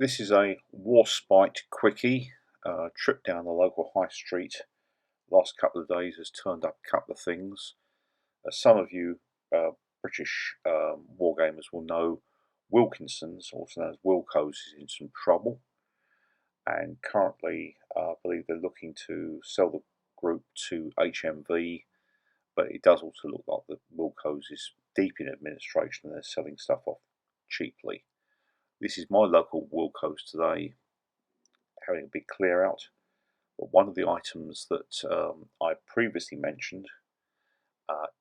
This is a Warspite quickie. Trip down the local high street last couple of days has turned up a couple of things. Some of you British wargamers will know Wilkinson's, also known as Wilko's, is in some trouble, and currently I believe they're looking to sell the group to HMV, but it does also look like the Wilko's is deep in administration and they're selling stuff off cheaply. This is my local Wilko's today, having a big clear out. But one of the items that I previously mentioned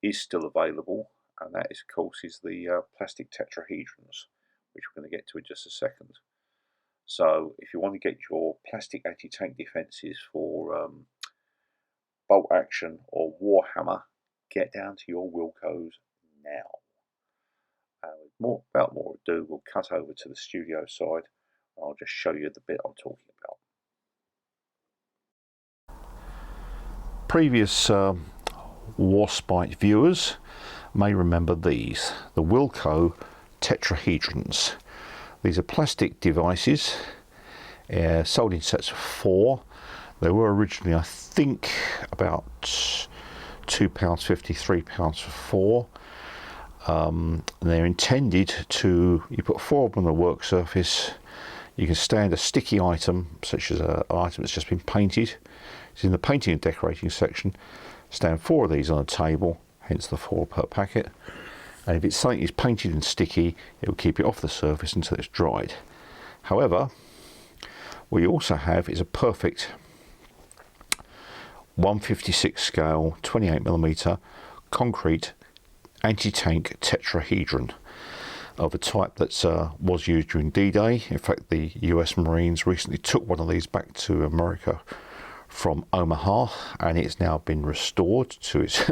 is still available, and that is, of course, the plastic tetrahedrons, which we're going to get to in just a second. So if you want to get your plastic anti-tank defences for bolt action or Warhammer, get down to your Wilko's now. Without more ado, we'll cut over to the studio side. I'll just show you the bit I'm talking about. Previous Warspite viewers may remember these, the Wilko tetrahedrons. These are plastic devices sold in sets of 4. They were originally, I think, about £2.50, £3 for 4. They're intended to, you put 4 of them on the work surface. You can stand a sticky item, such as an item that's just been painted. It's in the painting and decorating section. Stand 4 of these on a table, hence the 4 per packet. And if it's something that's painted and sticky, it will keep it off the surface until it's dried. However, what you also have is a perfect 1/56 scale, 28mm concrete anti-tank tetrahedron of a type that was used during D-Day. In fact, the US Marines recently took one of these back to America from Omaha, and it's now been restored to its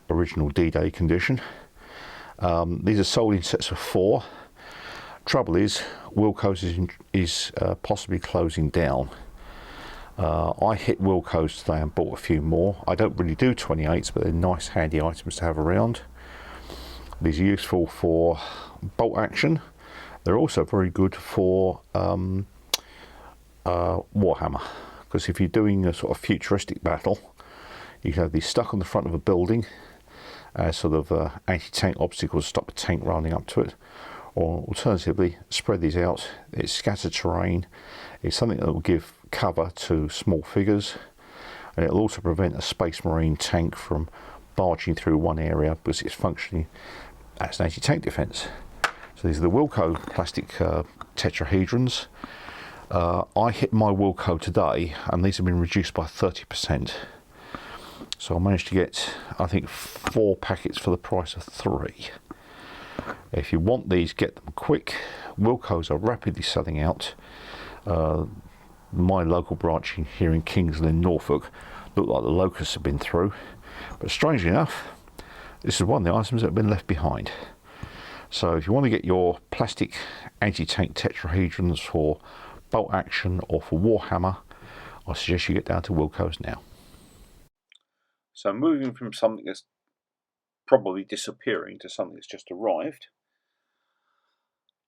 original D-Day condition. These are sold in sets of 4. Trouble is, Wilko's is possibly closing down. I hit Wilko's today and bought a few more. I don't really do 28s, but they're nice handy items to have around. These are useful for bolt action. They're also very good for Warhammer, because if you're doing a sort of futuristic battle, you can have these stuck on the front of a building as sort of anti-tank obstacles, stop the tank running up to it. Or alternatively, spread these out. It's scattered terrain. It's something that will give cover to small figures, and it'll also prevent a Space Marine tank from barging through one area because it's functioning as an anti-tank defence. So these are the Wilko plastic tetrahedrons. I hit my Wilko today, and these have been reduced by 30%. So I managed to get, I think, 4 packets for the price of 3. If you want these, get them quick. Wilko's are rapidly selling out. My local branch here in Kings Lynn, Norfolk, looked like the locusts have been through. But strangely enough, this is one of the items that have been left behind. So if you want to get your plastic anti-tank tetrahedrons for bolt action or for Warhammer, I suggest you get down to Wilko's now. So moving from something that's probably disappearing to something that's just arrived,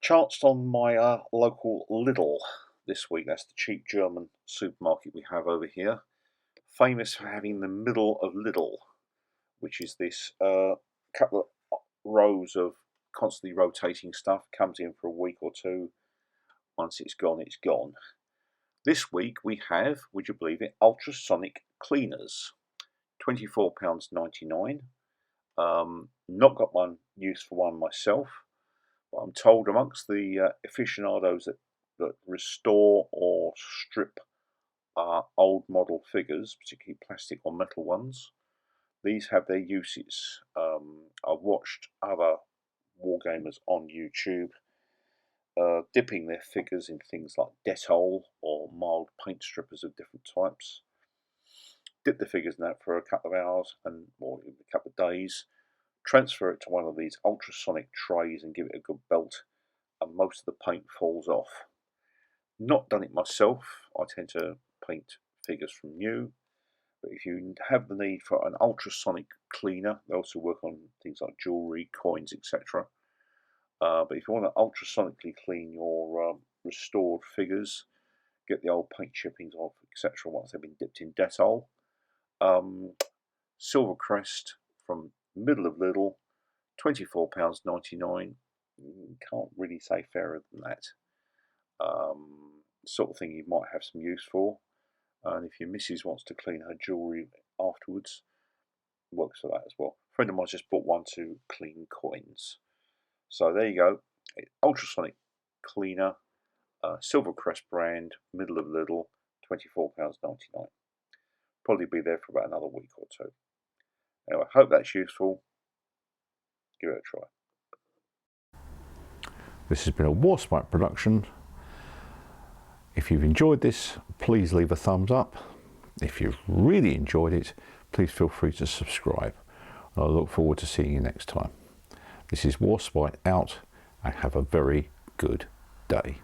chanced on my local Lidl this week. That's the cheap German supermarket we have over here, famous for having the middle of Lidl, which is this couple of rows of constantly rotating stuff. Comes in for a week or two. Once it's gone, it's gone. This week we have, would you believe it, ultrasonic cleaners, £24.99. Not got one use for one myself, but I'm told amongst the aficionados that restore or strip old model figures, particularly plastic or metal ones, these have their uses. I've watched other wargamers on YouTube dipping their figures in things like Dettol or mild paint strippers of different types. Dip the figures in that for a couple of hours or a couple of days, transfer it to one of these ultrasonic trays and give it a good belt, and most of the paint falls off. Not done it myself. I tend to paint figures from new, but if you have the need for an ultrasonic cleaner, they also work on things like jewellery, coins, etc. But if you want to ultrasonically clean your restored figures. Get the old paint chippings off, etc. once they've been dipped in Dettol. Silver Crest from middle of Lidl, £24.99. Can't really say fairer than that. Sort of thing you might have some use for. And if your missus wants to clean her jewellery afterwards, works for that as well. A friend of mine just bought one to clean coins. So there you go. Ultrasonic cleaner, Silvercrest brand, middle of Lidl, £24.99. Probably be there for about another week or two. Anyway, hope that's useful. Give it a try. This has been a Warspite production. If you've enjoyed this, please leave a thumbs up. If you've really enjoyed it, please feel free to subscribe. I look forward to seeing you next time. This is Warspite out, and have a very good day.